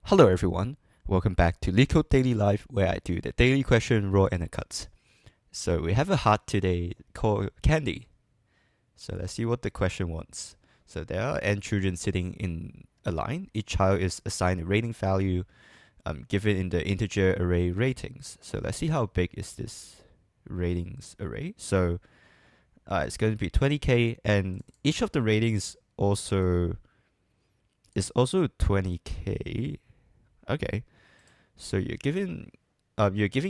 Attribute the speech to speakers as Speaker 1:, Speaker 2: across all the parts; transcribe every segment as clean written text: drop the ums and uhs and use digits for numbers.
Speaker 1: Hello everyone, welcome back to LeetCode Daily Live where I do the daily question, raw and uncut. So we have a heart today called Candy. So let's see what the question wants. So there are n children sitting in a line. Each child is assigned a rating value given in the integer array ratings. So let's see how big is this ratings array. So it's going to be 20k and each of the ratings is also 20k. Okay, so you're giving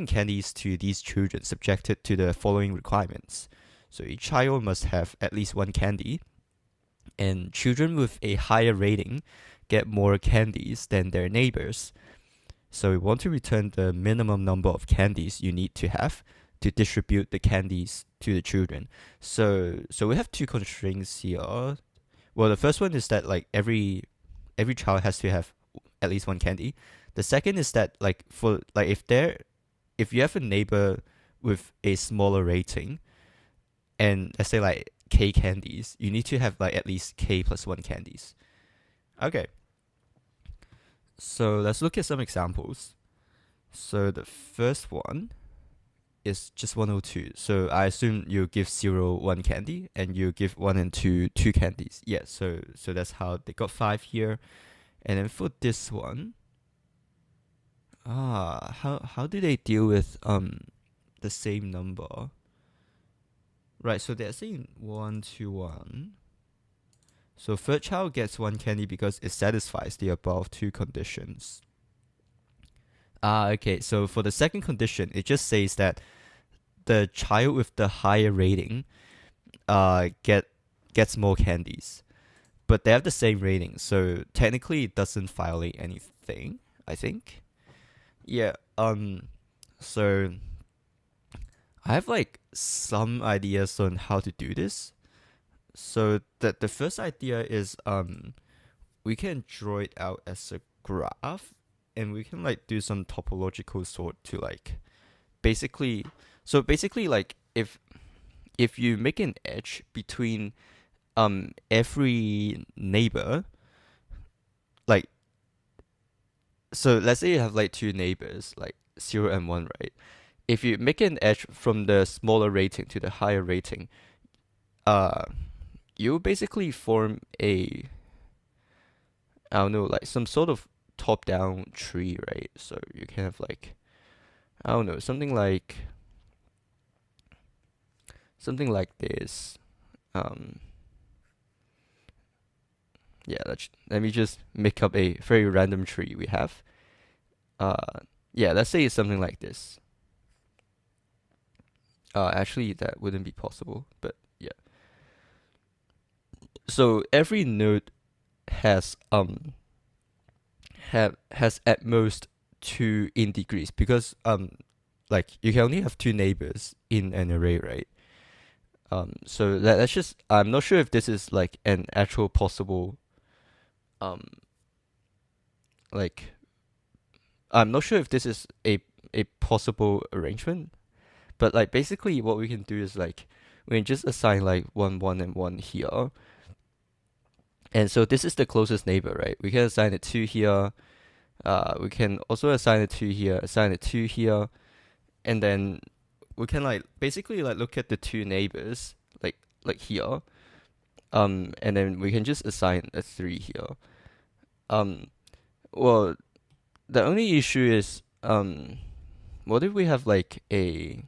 Speaker 1: candies to these children subjected to the following requirements. So each child must have at least one candy, and children with a higher rating get more candies than their neighbors. So we want to return the minimum number of candies you need to have to distribute the candies to the children. So we have two constraints here. Well, the first one is that like every child has to have at least one candy. The second is that if you have a neighbor with a smaller rating and let's say like K candies, you need to have like at least K plus one candies. Okay. So let's look at some examples. So the first one is just 102. So I assume you give 0 1 candy and you give 1 and 2 2 candies. Yeah, so that's how they got 5 here. And then for this one, how do they deal with the same number? Right, so they're saying 1 to 1. So third child gets 1 candy because it satisfies the above two conditions. Okay, so for the second condition, it just says that the child with the higher rating gets more candies. But they have the same rating, so technically it doesn't violate anything, I think. Yeah, so I have like some ideas on how to do this. So the first idea is we can draw it out as a graph and we can like do some topological sort to like basically like if you make an edge between every neighbor, like so let's say you have like two neighbors like 0 and 1, right? If you make an edge from the smaller rating to the higher rating, uh you basically form a, I don't know, like some sort of top down tree, right? So you can have like, I don't know, something like this. um yeah, let me just make up a very random tree we have. Yeah, let's say it's something like this. Actually, that wouldn't be possible, but yeah. So every node has has at most two integers because like you can only have two neighbors in an array, right? So let's just, I'm not sure if this is like an actual possible um like I'm not sure if this is a possible arrangement, but like basically what we can do is like we can just assign like 1 1 and 1 here. And so this is the closest neighbor, right? We can assign it 2 here. We can also assign it 2 here, assign it 2 here, and then we can like basically like look at the two neighbors like here. And then we can just assign a 3 here. Well, the only issue is what if we have like a,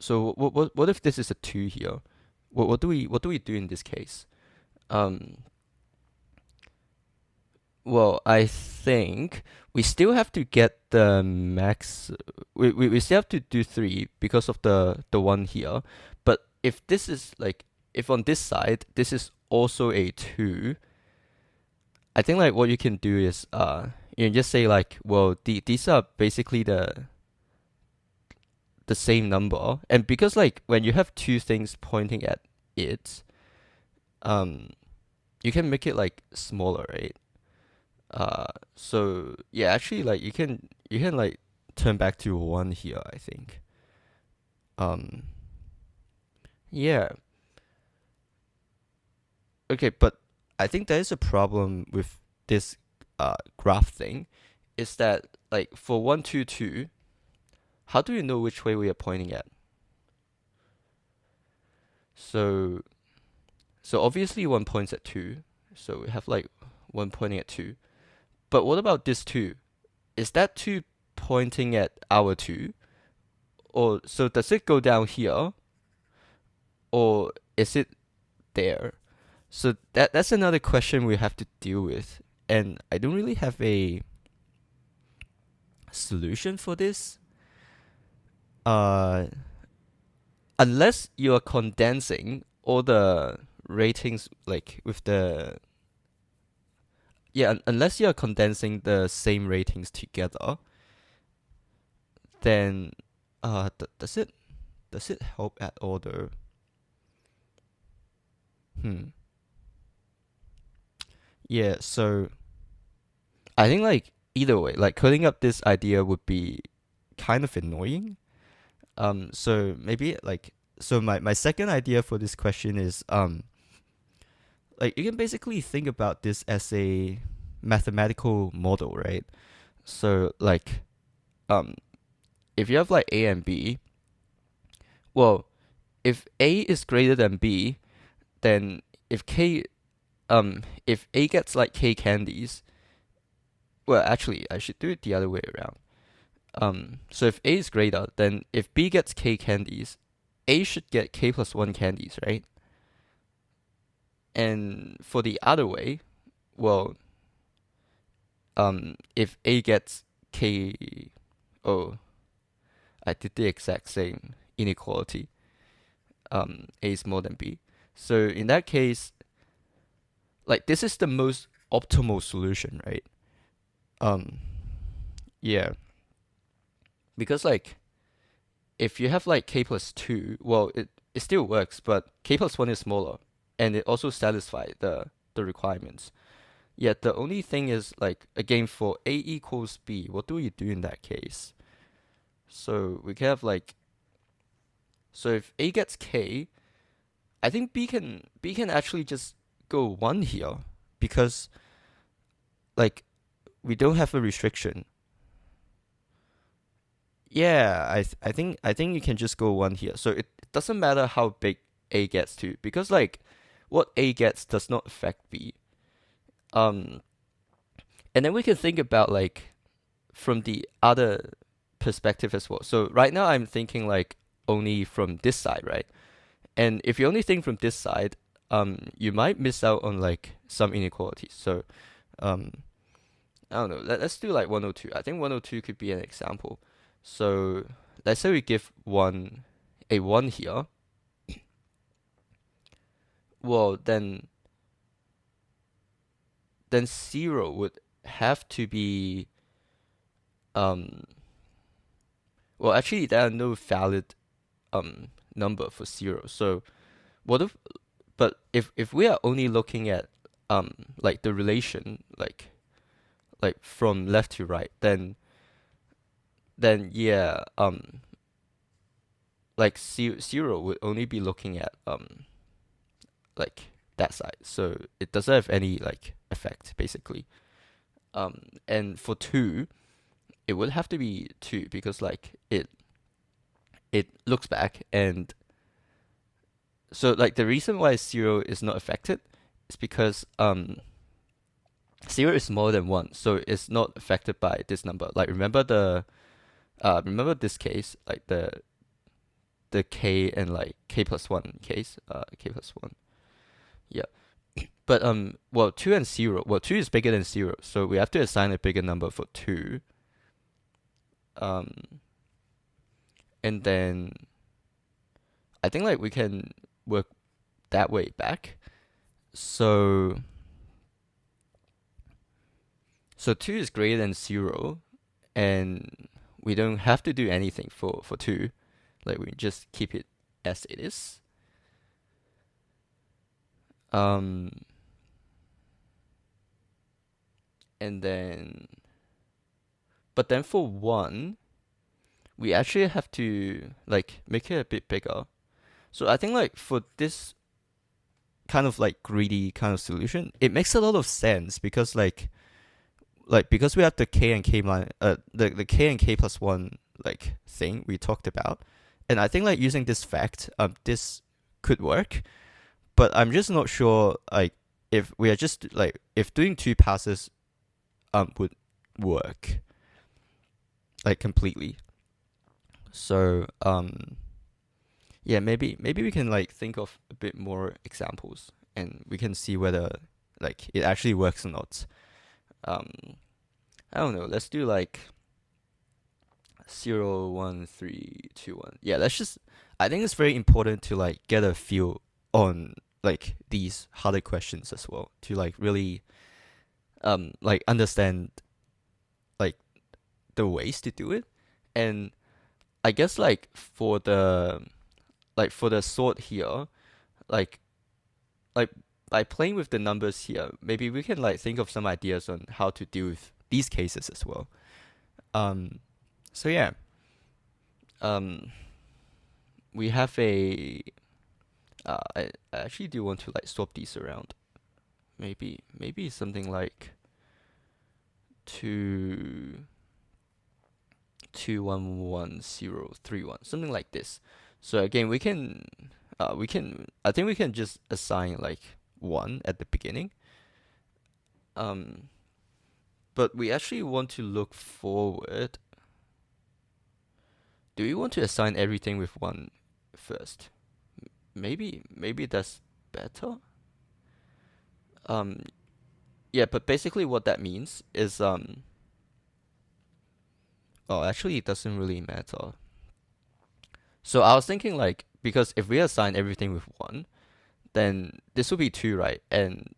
Speaker 1: so what if this is a 2 here? What do we do in this case? Um well, I think we still have to get the max. We still have to do 3 because of the one here. But if this is like, if on this side this is also a 2, I think like what you can do is you can just say like, well, these are basically the same number, and because like when you have two things pointing at it, um you can make it like smaller, right? So yeah, actually like you can like turn back to 1 here, I think. um yeah, okay, but I think there is a problem with this graph thing is that like for 1, 2, 2, how do you know which way we are pointing at? So obviously one points at 2, so we have like one pointing at 2. But what about this 2? Is that 2 pointing at our 2? Or so does it go down here? Or is it there? So that's another question we have to deal with. And I don't really have a solution for this. Unless you're condensing all the ratings like with the unless you're condensing the same ratings together, then does it help at all though? Yeah, so I think like either way, like coding up this idea would be kind of annoying. So maybe like so my second idea for this question is like you can basically think about this as a mathematical model, right? So like if you have like A and B, well, if A is greater than B, then if A gets like K candies, well actually I should do it the other way around. So if A is greater, then if B gets K candies, A should get K plus 1 candies, right? And for the other way, well, if A gets K, oh, I did the exact same inequality. A is more than B. So in that case, like this is the most optimal solution, right? Yeah. Because like if you have like K plus 2, well, it still works, but K plus 1 is smaller, and it also satisfies the requirements. Yet the only thing is like again for A equals B, what do you do in that case? So we can have like so if A gets K, I think B can actually just go 1 here because like we don't have a restriction. Yeah, I think you can just go 1 here. So it doesn't matter how big A gets to because like what A gets does not affect B. And then we can think about like from the other perspective as well. So right now I'm thinking like only from this side, right? And if you only think from this side, you might miss out on like some inequalities. So I don't know. Let's do like 102. I think 102 could be an example. So let's say we give a 1 here. Well, then 0 would have to be well actually there are no valid number for 0. So what if but if we are only looking at like the relation like from left to right, then yeah, like 0 would only be looking at like that side, so it doesn't have any like effect basically. And for 2, it would have to be 2 because like it looks back, and so like the reason why 0 is not affected is because 0 is smaller than 1, so it's not affected by this number. Like remember this case, like the K and like K plus 1 case, K plus 1. Yeah. But well 2 and 0, well 2 is bigger than 0, so we have to assign a bigger number for 2. And then I think like we can work that way back. So 2 is greater than 0, and we don't have to do anything for 2. Like we just keep it as it is. And then but then for 1, we actually have to like make it a bit bigger. So I think like for this kind of like greedy kind of solution, it makes a lot of sense because like like because we have the k and k the k and k plus one like thing we talked about, and I think like using this fact, this could work, but I'm just not sure like if we are just like if doing two passes would work like completely. So yeah, maybe we can like think of a bit more examples and we can see whether like it actually works or not. Um, I don't know. Let's do like 0, 1, 3, 2, 1. Yeah, let's just. I think it's very important to like get a feel on like these harder questions as well to like really like understand like the ways to do it, and I guess for the sort here, like like by playing with the numbers here, maybe we can like think of some ideas on how to deal with these cases as well. Um, so yeah, um, we have a. I actually do want to like swap these around. Maybe something like 2 1 1 0 3 1, something like this. So again, I think we can just assign like 1 at the beginning. Um, but we actually want to look forward. Do we want to assign everything with 1 first? Maybe that's better. Um, yeah, but basically what that means is oh, actually it doesn't really matter. So I was thinking like because if we assign everything with 1, then this will be 2, right? And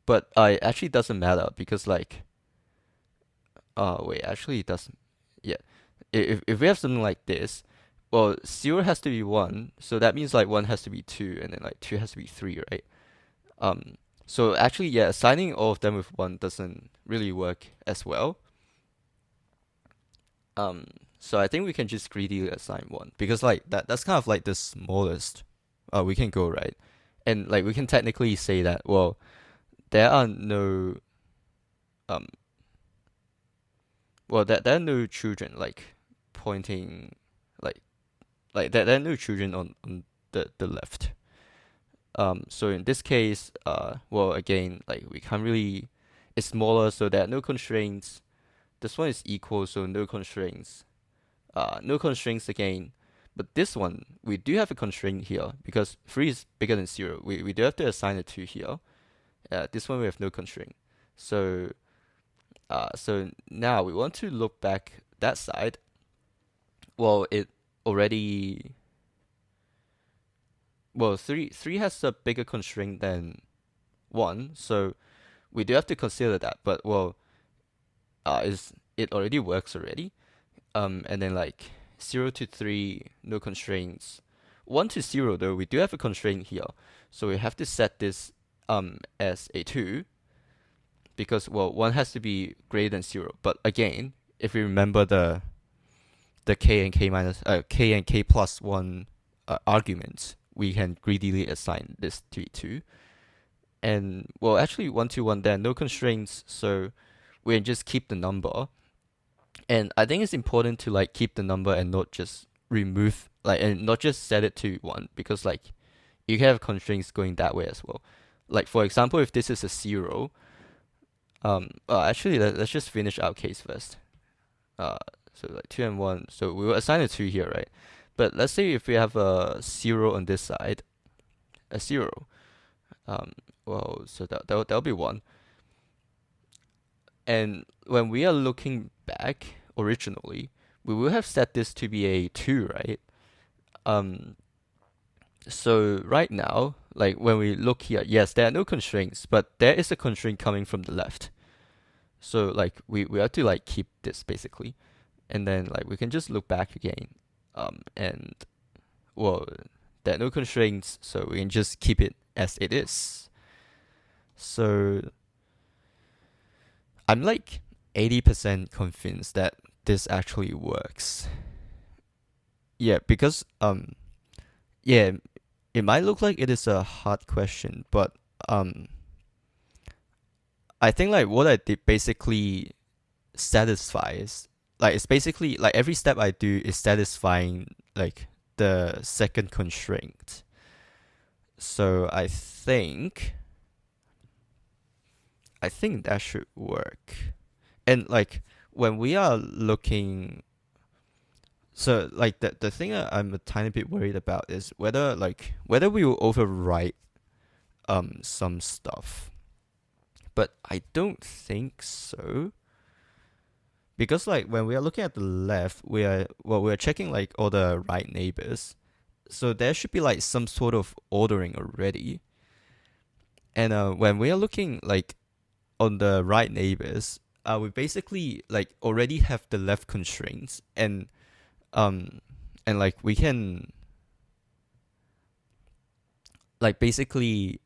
Speaker 1: but it actually doesn't matter because like wait, actually it doesn't. Yeah. If we have something like this, well, 0 has to be 1, so that means like 1 has to be 2 and then like 2 has to be 3, right? Um so actually yeah, assigning all of them with 1 doesn't really work as well. Um, so I think we can just greedily assign 1 because like that's kind of like the smallest we can go, right? And like we can technically say that well, there are no um there are no children like pointing like there are no children on the left. So in this case, well again like we can't really, it's smaller so there are no constraints. This one is equal so no constraints. No constraints again. But this one, we do have a constraint here because 3 is bigger than 0. We do have to assign a 2 here. This one we have no constraint. So so now we want to look back that side. Well, it already, well, 3 has a bigger constraint than 1, so we do have to consider that. But well, is it already works already? And then like 0 to 3, no constraints. 1 to 0 though, we do have a constraint here. So we have to set this as a 2 because well 1 has to be greater than 0. But again, if we remember the k and k and k plus 1 arguments, we can greedily assign this to be 2. And well actually 1 to 1 there, no constraints, so we can just keep the number. And I think it's important to like keep the number and not just remove like and not just set it to 1 because like you can have constraints going that way as well. Like for example, if this is a 0, actually let's just finish our case first. So like 2 and 1, so we will assign a 2 here, right? But let's say if we have a 0 on this side, a 0, um, well, so that'll be 1. And when we are looking back originally, we will have set this to be a 2, right? So right now, like when we look here, yes, there are no constraints, but there is a constraint coming from the left. So like we have to like keep this basically. And then like we can just look back again. And well, there are no constraints, so we can just keep it as it is. So I'm like 80% convinced that this actually works. Yeah, because yeah, it might look like it is a hard question, but I think like what I did basically satisfies, like it's basically like every step I do is satisfying like the second constraint. So I think that should work. And like when we are looking, so like the thing that I'm a tiny bit worried about is whether we will overwrite some stuff. But I don't think so. Because like when we are looking at the left, we're checking like all the right neighbors. So there should be like some sort of ordering already. And when we are looking like on the right neighbors, we basically like already have the left constraints, um and like we can like basically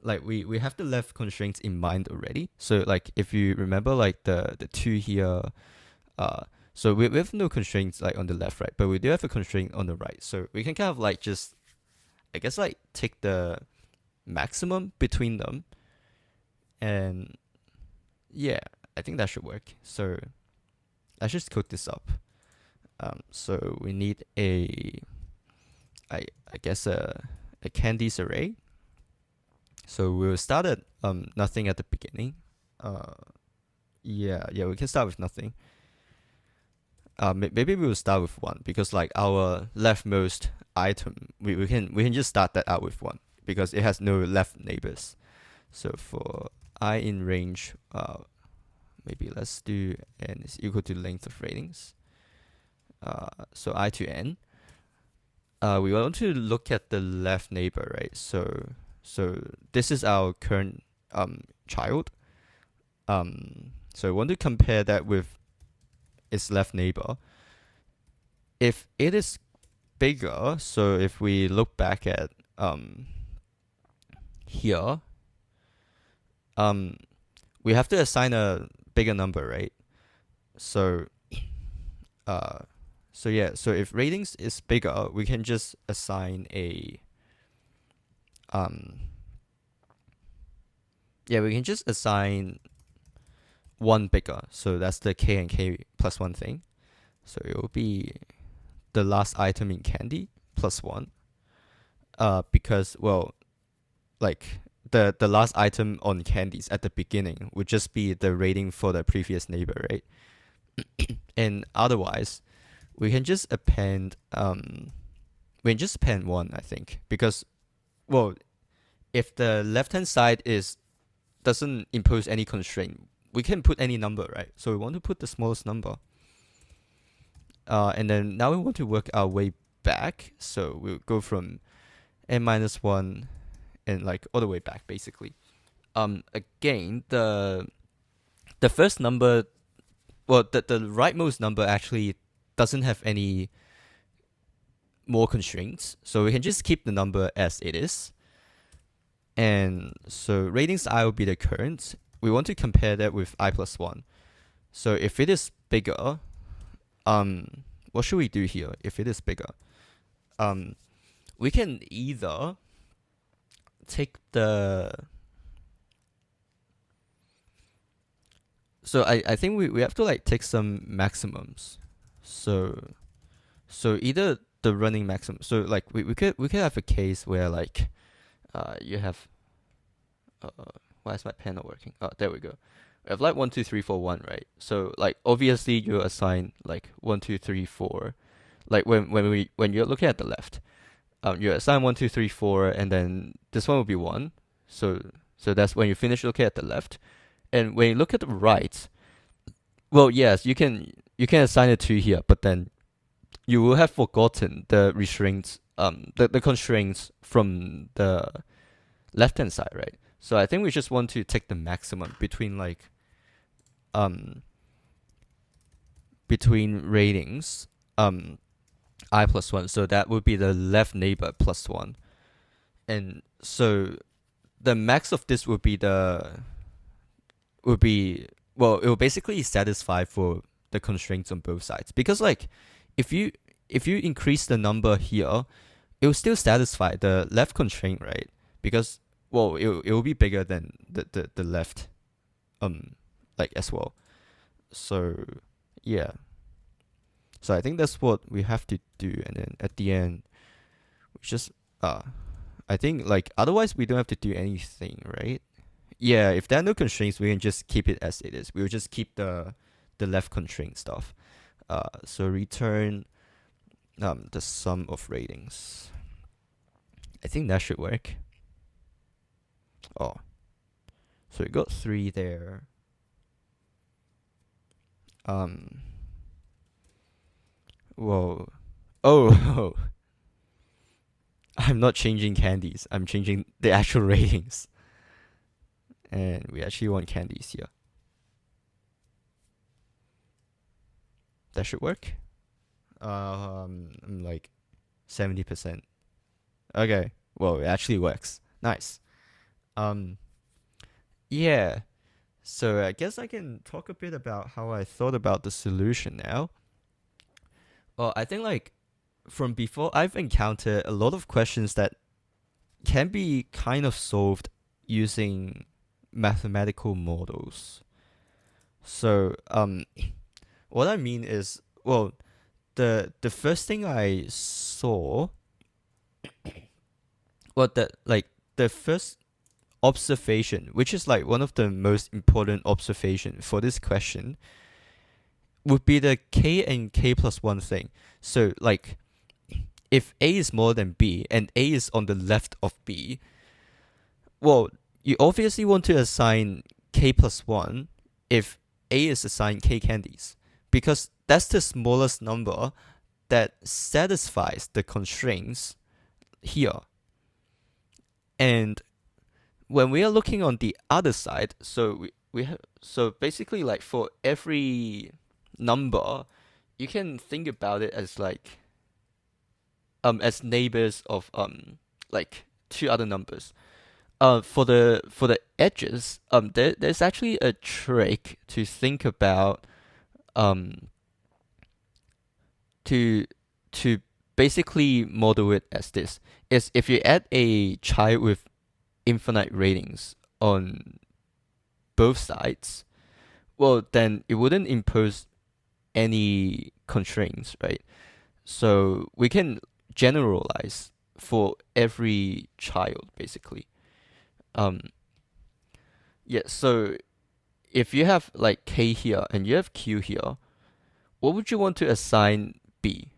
Speaker 1: like we have the left constraints in mind already. So like if you remember like the two here, uh so we have no constraints like on the left, right, but we do have a constraint on the right. So we can kind of like just, I guess, like take the maximum between them, and yeah, I think that should work. So let's just code this up. So we need I guess a candies array. So we'll start at nothing at the beginning. Yeah, we can start with nothing. Maybe we will start with one, because like our leftmost item, we can just start that out with one because it has no left neighbors. So for I in range, maybe let's do n is equal to length of ratings. So I to n. We want to look at the left neighbor, right? So this is our current child. So we want to compare that with its left neighbor. If it is bigger, so if we look back at here, we have to assign a bigger number, right? So so yeah, so if ratings is bigger, we can just assign we can just assign one bigger. So that's the k and k plus one thing. So it will be the last item in candy plus one. Because well, like the last item on candies at the beginning would just be the rating for the previous neighbor, right? And otherwise, we can just append one, I think, because well, if the left hand side doesn't impose any constraint, we can put any number, right? So we want to put the smallest number. And then now we want to work our way back. So we'll go from n minus one and like all the way back, basically. Again, the first number, well, the rightmost number actually doesn't have any more constraints, so we can just keep the number as it is. And so ratings I will be the current. We want to compare that with I plus one. So if it is bigger, what should we do here? If it is bigger, we can either take the. So I think we have to like take some maximums. So either the running maximum. So like we could have a case where like you have why is my pen not working? Oh, there we go. We have like 1, 2, 3, 4, 1, right? So like obviously you assign like 1, 2, 3, 4. Like when you're looking at the left, you assign 1, 2, 3, 4, and then this one will be 1. So that's when you finish looking at the left. And when you look at the right, well, yes, you can assign a 2 here, but then you will have forgotten the restraints, the constraints from the left hand side, right? So I think we just want to take the maximum between like between ratings I plus 1. So that would be the left neighbor plus 1. And so the max of this would be well, it will basically satisfy for the constraints on both sides. Because like if you increase the number here, it will still satisfy the left constraint, right? Because well, it will be bigger than the left like as well. So yeah. So I think that's what we have to do, and then at the end, we just I think like otherwise we don't have to do anything, right? Yeah, if there are no constraints, we can just keep it as it is. We'll just keep the left constraint stuff. So return the sum of ratings. I think that should work. Oh, so we got 3 there. Whoa. Oh, I'm not changing candies. I'm changing the actual ratings. And we actually want candies here. That should work. I'm like 70%. Okay. Well, it actually works. Nice. Yeah. So I guess I can talk a bit about how I thought about the solution now. Well, I think like from before, I've encountered a lot of questions that can be kind of solved using mathematical models. So, what I mean is, well, the first thing I saw, well, the first observation, which is like one of the most important observation for this question, would be the k and k plus 1 thing. So like if a is more than b and a is on the left of b, well, you obviously want to assign k plus 1 if a is assigned k candies, because that's the smallest number that satisfies the constraints here. And when we are looking on the other side, so we have, so basically like for every number, you can think about it as like as neighbors of like 2 other numbers. For the edges, there's actually a trick to think about to basically model it as this: is if you add a child with infinite ratings on both sides, well, then it wouldn't impose any constraints, right? So we can generalize for every child, basically. Um, yeah, so if you have like K here and you have Q here, what would you want to assign B?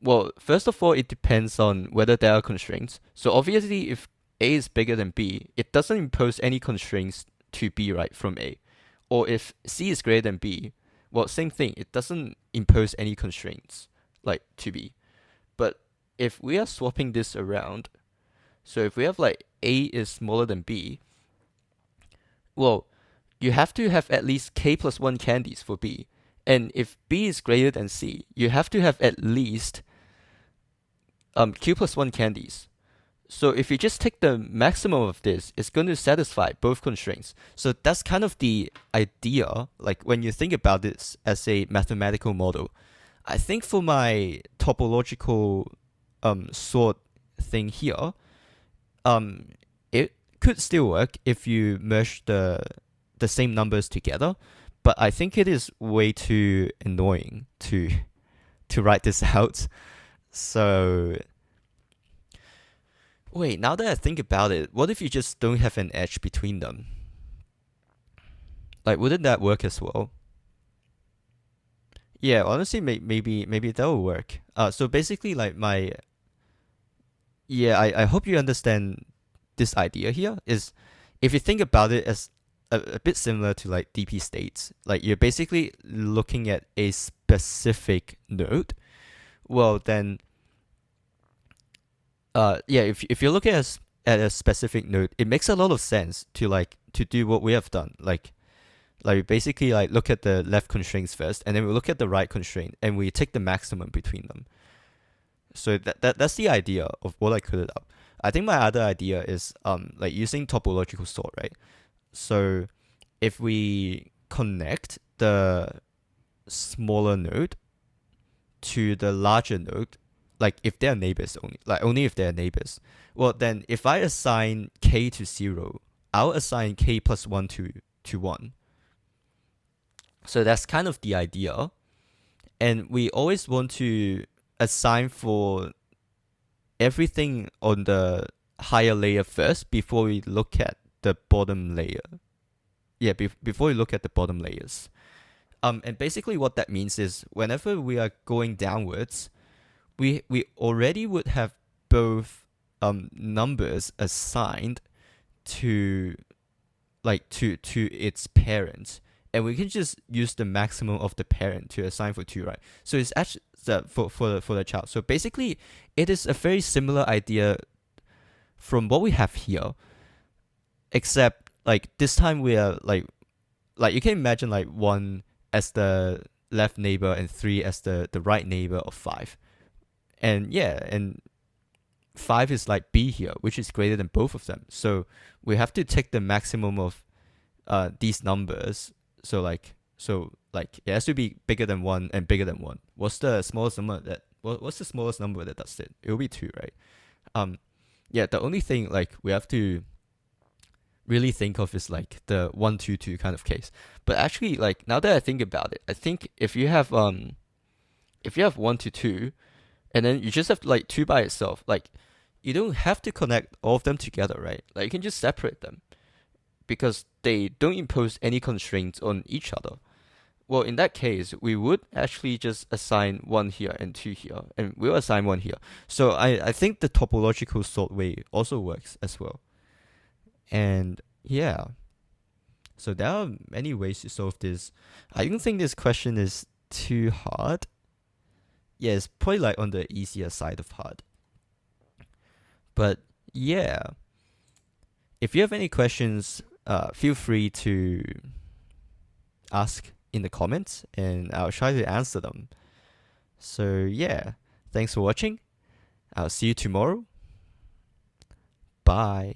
Speaker 1: Well, first of all, it depends on whether there are constraints. So obviously, if A is bigger than B, it doesn't impose any constraints to B, right, from A. Or if C is greater than B, well, same thing. It doesn't impose any constraints, like, to B. But if we are swapping this around, so if we have like A is smaller than B, well, you have to have at least K plus 1 candies for B. And if B is greater than C, you have to have at least Q plus 1 candies. So if you just take the maximum of this, it's going to satisfy both constraints. So that's kind of the idea, like when you think about this as a mathematical model. I think for my topological sort thing here, it could still work if you merge the same numbers together, but I think it is way too annoying to write this out. So wait, now that I think about it, what if you just don't have an edge between them? Like, wouldn't that work as well? Yeah, honestly, maybe that will work. So basically, like I hope you understand this idea here. Is if you think about it as a bit similar to like DP states, like you're basically looking at a specific node. Well, then, yeah, if you're looking at a specific node, it makes a lot of sense to do what we have done. Like we basically like look at the left constraints first, and then we look at the right constraint, and we take the maximum between them. So that's the idea of what I coded up. I think my other idea is like using topological sort, right? So if we connect the smaller node to the larger node, like if they're neighbors only, like only if they're neighbors, well then if I assign k to 0, I'll assign k plus 1 to to 1. So that's kind of the idea. And we always want to assign for everything on the higher layer first before we look at the bottom layer. Yeah, before we look at the bottom layers. And basically what that means is whenever we are going downwards, we already would have both numbers assigned to to its parent, and we can just use the maximum of the parent to assign for 2, right? So it's actually for the child. So basically it is a very similar idea from what we have here, except like this time we are like you can imagine like 1 as the left neighbor and 3 as the right neighbor of 5. And yeah, and 5 is like B here, which is greater than both of them. So we have to take the maximum of these numbers. So it has to be bigger than 1 and bigger than 1. What's the smallest number that does it? It will be 2, right? Yeah, the only thing like we have to really think of is like the 1 2 2 kind of case. But actually, like now that I think about it, I think if you have 1 to 2, and then you just have like 2 by itself, like you don't have to connect all of them together, right? Like you can just separate them because they don't impose any constraints on each other. Well, in that case, we would actually just assign 1 here and 2 here, and we'll assign 1 here. So I think the topological sort way also works as well. And yeah, so there are many ways to solve this. I don't think this question is too hard. Yeah, it's probably like on the easier side of hard. But yeah, if you have any questions, feel free to ask in the comments and I'll try to answer them. So yeah, thanks for watching. I'll see you tomorrow. Bye.